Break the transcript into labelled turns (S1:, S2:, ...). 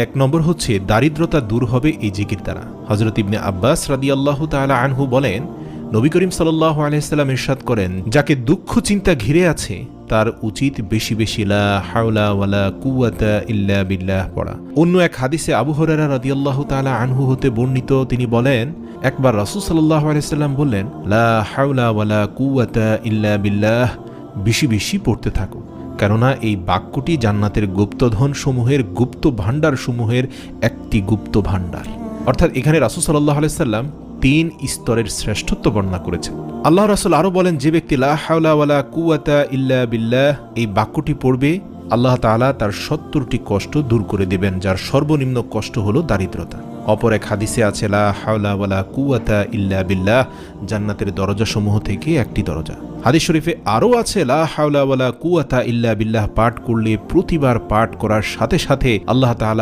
S1: এক নম্বর হচ্ছে দারিদ্রতা দূর হবে এই জিকির দ্বারা। হযরত ইবনে আব্বাস রাদিয়াল্লাহু তাআলা আনহু বলেন, নবী করিম সাল্লাল্লাহু আলাইহি সাল্লাম ইরশাদ করেন, যাকে দুঃখ চিন্তা ঘিরে আছে তার উচিত বেশি বেশি লা হাওলা ওয়ালা কুওয়াতা ইল্লা বিল্লাহ পড়া। অন্য এক হাদিসে আবু হুরায়রা রাদিয়াল্লাহু তাআলা আনহু হতে বর্ণিত, তিনি বলেন, একবার রাসূল সাল্লাল্লাহু আলাইহি সাল্লাম বললেন, লা হাওলা ওয়ালা কুওয়াতা ইল্লা বিল্লাহ, বেশি বেশি পড়তে থাকো, কেননা এই বাক্যটি জান্নাতের গুপ্তধন সমূহের গুপ্ত ভাণ্ডার সমূহের একটি গুপ্ত ভাণ্ডার। অর্থাৎ এখানে রাসূল সাল্লাল্লাহু আলাইহি সাল্লাম 3 স্তরের শ্রেষ্ঠত্ব বর্ণনা করেছেন। আল্লাহ রাসূল আরও বলেন, যে ব্যক্তি লা হাওলা ওয়ালা কুওয়াতা ইল্লা বিল্লাহ এই বাক্যটি পড়বে, আল্লাহ তাআলা তার 70টি কষ্ট দূর করে দেবেন, যার সর্বনিম্ন কষ্ট হলো দারিদ্রতা। অপর এক হাদিসে আছে, লা হাওলা ওয়ালা কুওয়াতা ইল্লা বিল্লাহ জান্নাতের দরজাসমূহ থেকে একটি দরজা। হাদিস শরীফে আরও আছে, লা হাওলা ওয়ালা কুওয়াতা ইল্লা বিল্লাহ পাঠ করলে প্রতিবার পাঠ করার সাথে সাথে আল্লাহ তাআলা